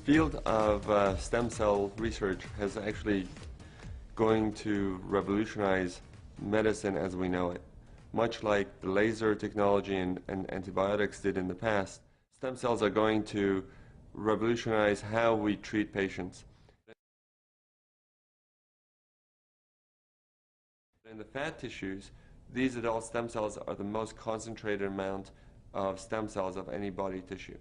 field of stem cell research has actually going to revolutionize medicine as we know it. Much like the laser technology and antibiotics did in the past, stem cells are going to revolutionize how we treat patients. In the fat tissues, these adult stem cells are the most concentrated amount of stem cells of any body tissue,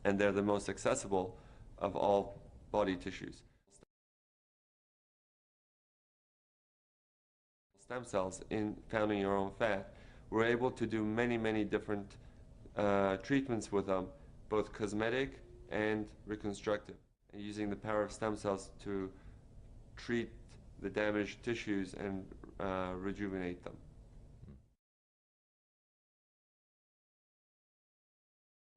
and they're the most accessible of all body tissues. Stem cells found in your own fat, we're able to do many different treatments with them, both cosmetic and reconstructive, and using the power of stem cells to treat the damaged tissues and rejuvenate them.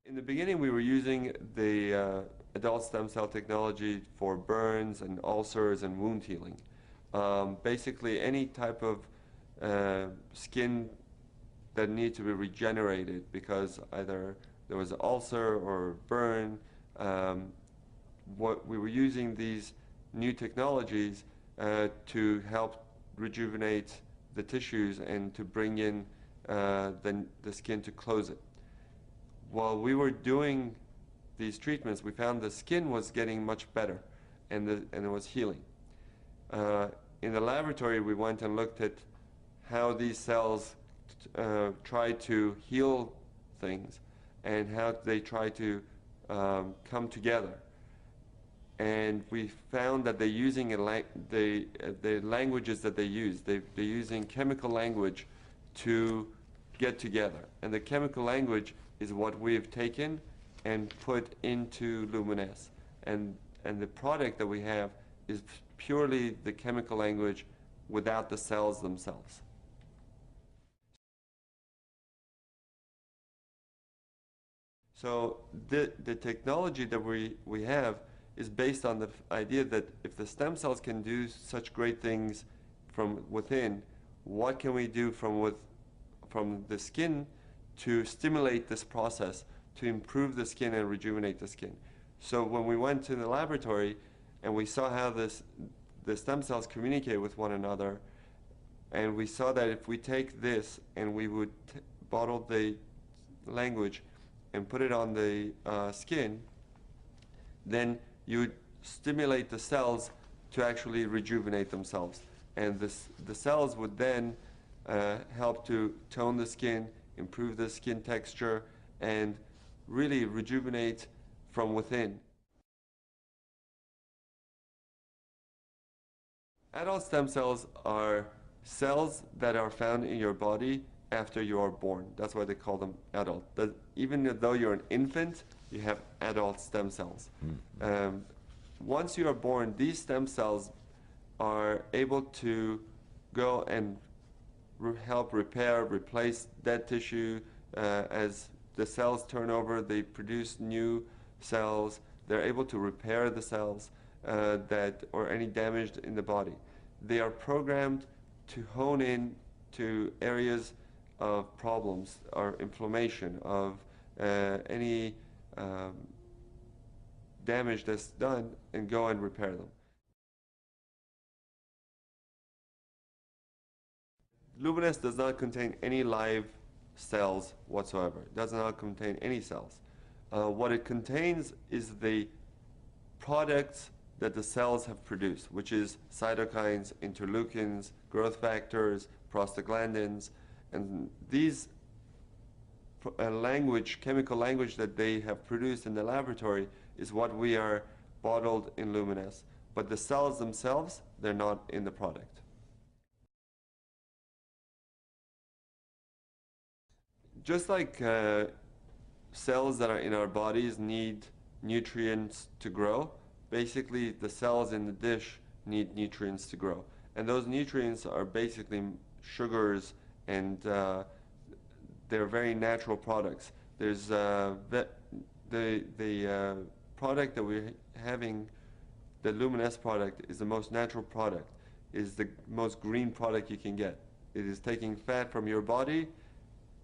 In the beginning, we were using the adult stem cell technology for burns and ulcers and wound healing. Basically, any type of skin that needs to be regenerated because either there was an ulcer or burn. What we were using these new technologies to help rejuvenate the tissues and to bring in the skin to close it. While we were doing these treatments, we found the skin was getting much better and it was healing. In the laboratory, we went and looked at how these cells try to heal things and how they try to come together. And we found that they're using the languages that they use. They're using chemical language to get together. And the chemical language is what we've taken and put into Luminesce. And the product that we have is purely the chemical language without the cells themselves. So the technology that we have is based on the idea that if the stem cells can do such great things from within, what can we do from the skin to stimulate this process, to improve the skin and rejuvenate the skin? So when we went to the laboratory and we saw how the stem cells communicate with one another, and we saw that if we take this and we would bottle the language and put it on the skin, then you would stimulate the cells to actually rejuvenate themselves. And the cells would then help to tone the skin, improve the skin texture, and really rejuvenate from within. Adult stem cells are cells that are found in your body after you are born. That's why they call them adult. Even though you're an infant, you have adult stem cells. Once you are born, these stem cells are able to go and help repair, replace dead tissue. As the cells turn over, they produce new cells. They're able to repair the cells or any damage in the body. They are programmed to hone in to areas of problems or inflammation, of any damage that's done, and go and repair them. Luminesce does not contain any live cells whatsoever. It does not contain any cells. What it contains is the products that the cells have produced, which is cytokines, interleukins, growth factors, prostaglandins, and these chemical language that they have produced in the laboratory is what we are bottled in Luminesce. But the cells themselves, they're not in the product. Just like cells that are in our bodies need nutrients to grow, basically the cells in the dish need nutrients to grow. And those nutrients are basically sugars, and they're very natural products. There's the product that we're having, the Luminesce product, is the most natural product, is the most green product you can get. It is taking fat from your body,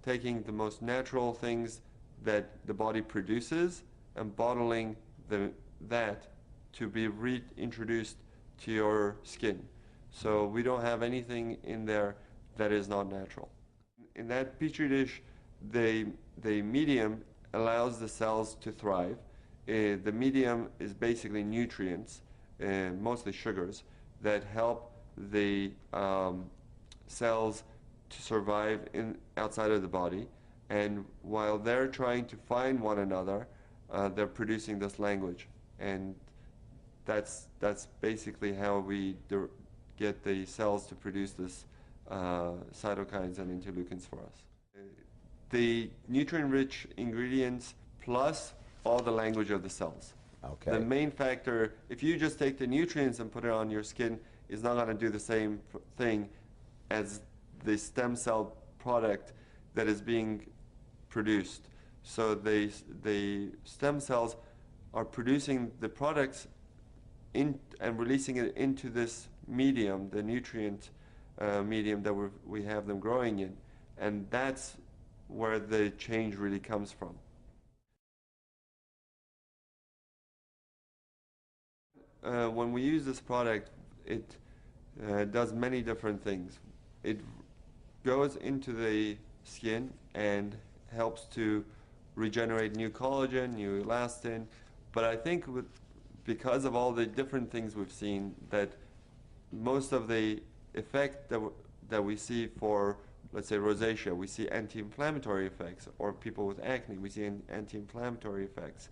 taking the most natural things that the body produces, and bottling the that to be reintroduced to your skin. So we don't have anything in there that is not natural. In that petri dish, the medium allows the cells to thrive. The medium is basically nutrients, mostly sugars, that help the cells to survive outside of the body. And while they're trying to find one another, they're producing this language. And that's basically how we get the cells to produce this cytokines and interleukins for us. The nutrient-rich ingredients plus all the language of the cells. Okay. The main factor, if you just take the nutrients and put it on your skin, is not going to do the same thing as the stem cell product that is being produced. So the stem cells are producing the products and releasing it into this medium, the nutrient medium that we have them growing in. And that's where the change really comes from. When we use this product, it does many different things. It goes into the skin and helps to regenerate new collagen, new elastin, but I think because of all the different things we've seen, that most of the effect that we see for, let's say, rosacea, we see anti-inflammatory effects, or people with acne, we see anti-inflammatory effects,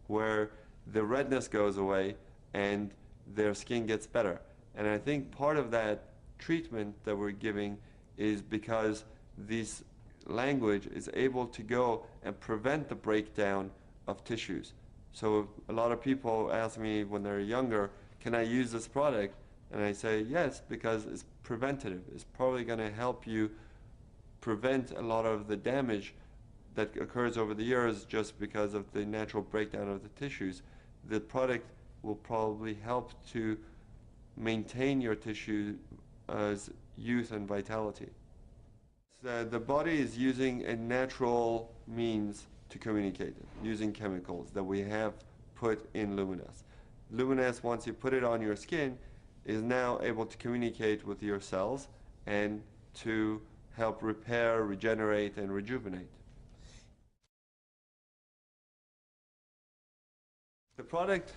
where the redness goes away and their skin gets better. And I think part of that treatment that we're giving is because this language is able to go and prevent the breakdown of tissues. So a lot of people ask me when they're younger, can I use this product? And I say yes, because it's preventative. It's probably going to help you prevent a lot of the damage that occurs over the years just because of the natural breakdown of the tissues. The product will probably help to maintain your tissue's youth and vitality. So the body is using a natural means to communicate it, using chemicals that we have put in Luminesce. Luminesce, once you put it on your skin, is now able to communicate with your cells and to help repair, regenerate, and rejuvenate. The product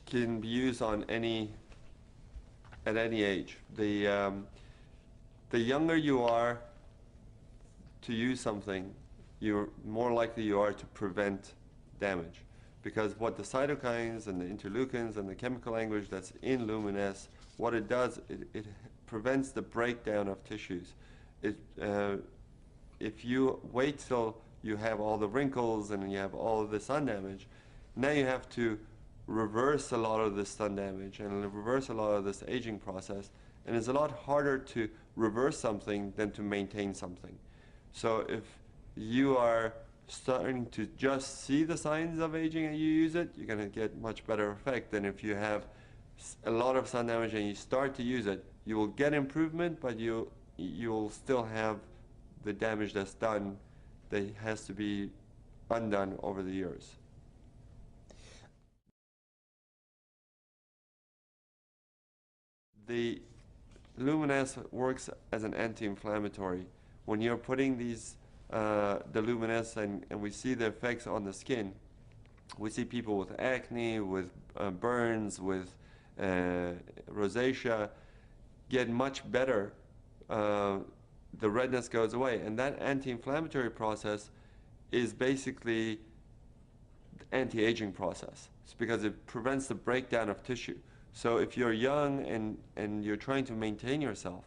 can be used on at any age. The younger you are to use something, you're more likely you are to prevent damage. Because what the cytokines and the interleukins and the chemical language that's in Luminesce, what it does, it prevents the breakdown of tissues. If you wait till you have all the wrinkles and you have all the sun damage, now you have to reverse a lot of the sun damage and reverse a lot of this aging process. And it's a lot harder to reverse something than to maintain something. So if you are starting to just see the signs of aging and you use it, you're going to get much better effect than if you have a lot of sun damage and you start to use it. You will get improvement, but you'll still have the damage that's done that has to be undone over the years. The Luminesce works as an anti-inflammatory. When you're putting these the Luminesce and we see the effects on the skin, we see people with acne, with burns, with rosacea get much better. The redness goes away, and that anti-inflammatory process is basically the anti-aging process. It's because it prevents the breakdown of tissue. So if you're young and you're trying to maintain yourself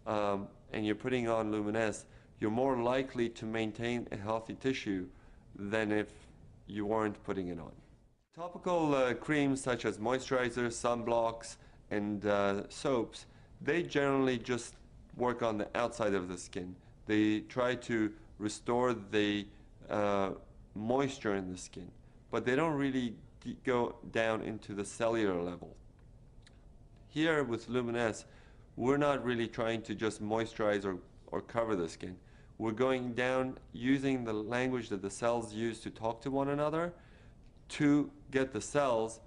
and you're putting on Luminesce, you're more likely to maintain a healthy tissue than if you weren't putting it on. Topical creams such as moisturizers, sunblocks, and soaps, they generally just work on the outside of the skin. They try to restore the moisture in the skin, but they don't really go down into the cellular level. Here with Luminesce, we're not really trying to just moisturize or cover the skin. We're going down using the language that the cells use to talk to one another to get the cells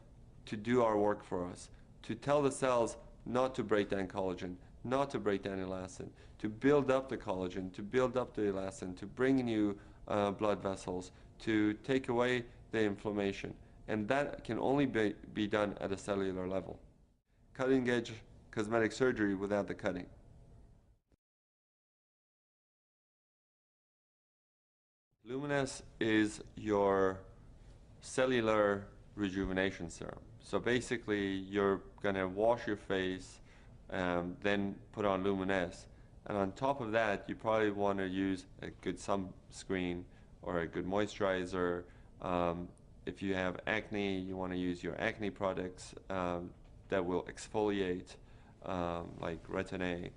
to do our work for us, to tell the cells not to break down collagen, not to break down elastin, to build up the collagen, to build up the elastin, to bring new blood vessels, to take away the inflammation. And that can only be done at a cellular level. Cutting-edge cosmetic surgery without the cutting. Luminesce is your cellular rejuvenation serum. So basically, you're going to wash your face, then put on Luminesce. And on top of that, you probably want to use a good sunscreen or a good moisturizer. If you have acne, you want to use your acne products that will exfoliate, like Retin-A.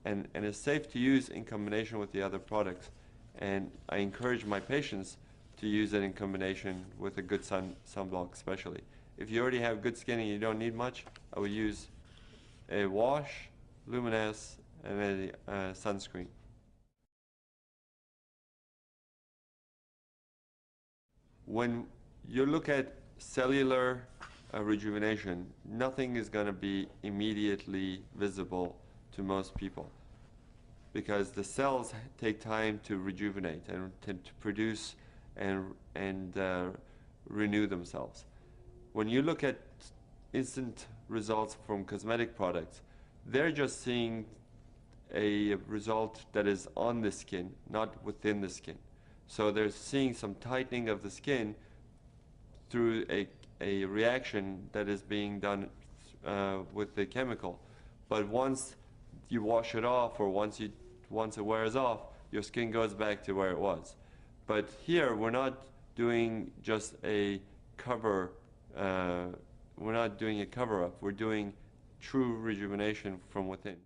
And it's safe to use in combination with the other products. And I encourage my patients to use it in combination with a good sunblock especially. If you already have good skin and you don't need much, I would use a wash, Luminesce, and a sunscreen. When you look at cellular rejuvenation, nothing is going to be immediately visible to most people, because the cells take time to rejuvenate and to produce and renew themselves. When you look at instant results from cosmetic products, they're just seeing a result that is on the skin, not within the skin. So they're seeing some tightening of the skin through a reaction that is being done with the chemical. But once you wash it off, or once it wears off, your skin goes back to where it was. But here, we're not doing just a cover, we're not doing a cover-up, we're doing true rejuvenation from within.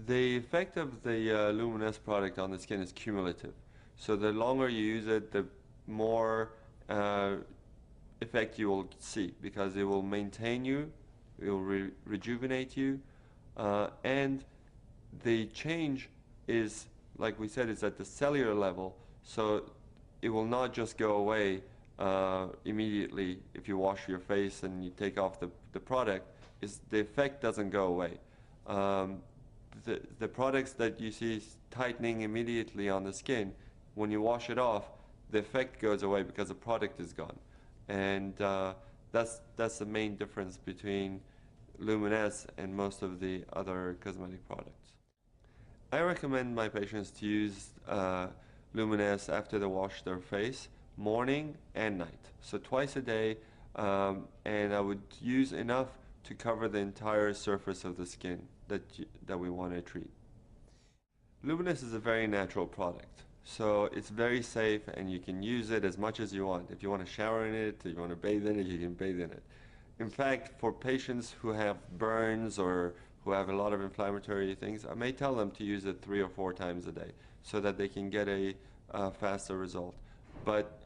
The effect of the Luminesce product on the skin is cumulative. So the longer you use it, the more effect you will see, because it will maintain you, it will rejuvenate you, and the change is, like we said, is at the cellular level, so it will not just go away immediately if you wash your face and you take off the product. The effect doesn't go away. The products that you see tightening immediately on the skin, when you wash it off, the effect goes away because the product is gone. And that's the main difference between Luminesce and most of the other cosmetic products. I recommend my patients to use Luminesce after they wash their face, morning and night. So twice a day, and I would use enough to cover the entire surface of the skin that we want to treat. Luminesce is a very natural product, so it's very safe and you can use it as much as you want. If you want to shower in it, if you want to bathe in it, you can bathe in it. In fact, for patients who have burns or who have a lot of inflammatory things, I may tell them to use it 3 or 4 times a day so that they can get a faster result. But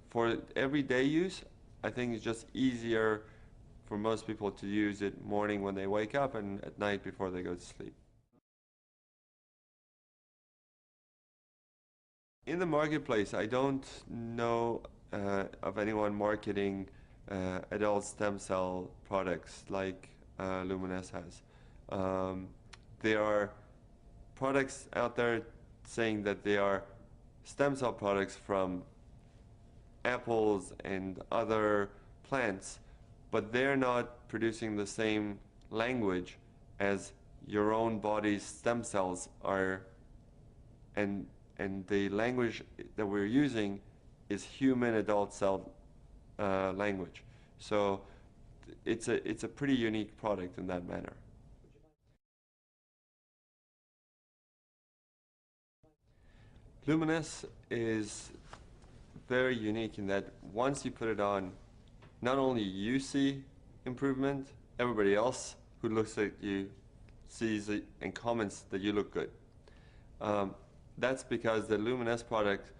for everyday use, I think it's just easier for most people to use it morning when they wake up and at night before they go to sleep. In the marketplace, I don't know of anyone marketing adult stem cell products like Luminesce has. There are products out there saying that they are stem cell products from apples and other plants, but they're not producing the same language as your own body's stem cells are, and the language that we're using is human adult cell language. So it's a pretty unique product in that manner. Luminesce is very unique in that once you put it on, not only you see improvement, everybody else who looks at you sees it and comments that you look good. That's because the Luminesce product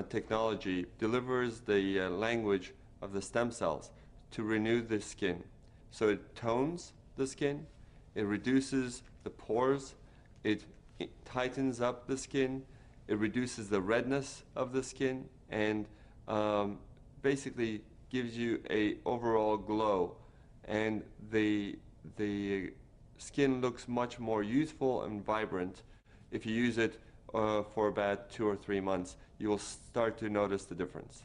technology delivers the language of the stem cells to renew the skin. So it tones the skin, it reduces the pores, it tightens up the skin, it reduces the redness of the skin, and basically gives you a overall glow, and the skin looks much more youthful and vibrant. If you use it for about 2 or 3 months, you will start to notice the difference.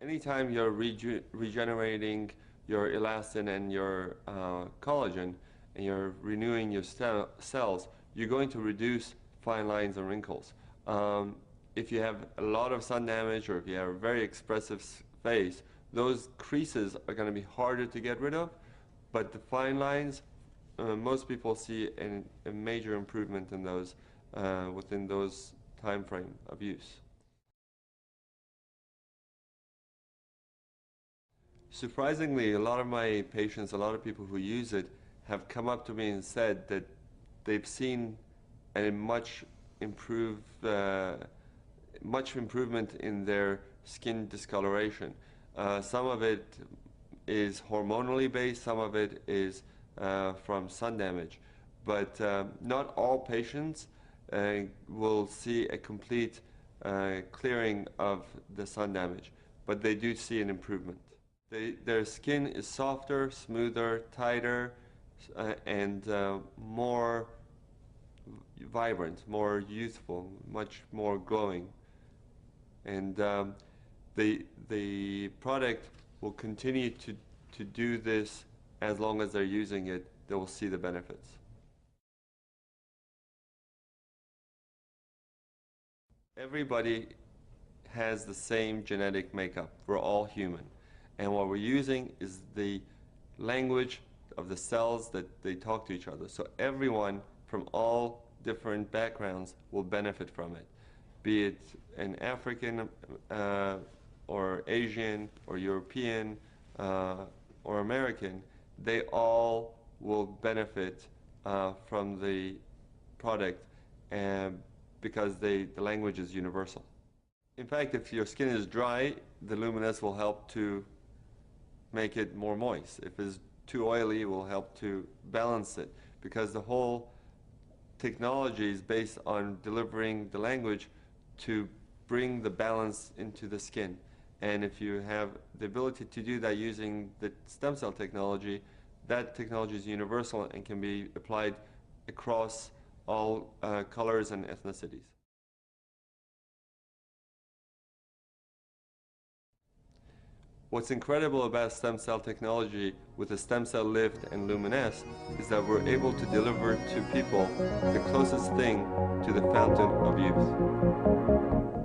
Anytime you're regenerating your elastin and your collagen, and you're renewing your cells, you're going to reduce fine lines and wrinkles. If you have a lot of sun damage, or if you have a very expressive face, those creases are going to be harder to get rid of, but the fine lines, most people see a major improvement in those within those time frame of use. Surprisingly, a lot of my patients, a lot of people who use it, have come up to me and said that they've seen a much improvement in their skin discoloration. Some of it is hormonally based, some of it is from sun damage, but not all patients will see a complete clearing of the sun damage, but they do see an improvement. Their skin is softer, smoother, tighter, and more vibrant, more youthful, much more glowing. And the product will continue to do this as long as they're using it. They will see the benefits. Everybody has the same genetic makeup. We're all human. And what we're using is the language of the cells that they talk to each other. So everyone from all different backgrounds will benefit from it, be it an African or Asian or European or American. They all will benefit from the product, because the language is universal. In fact, if your skin is dry, the Luminesce will help to make it more moist. If it's too oily, it will help to balance it, because the whole technology is based on delivering the language to bring the balance into the skin. And if you have the ability to do that using the stem cell technology, that technology is universal and can be applied across all colors and ethnicities. What's incredible about stem cell technology with the stem cell lift and Luminesce is that we're able to deliver to people the closest thing to the fountain of youth.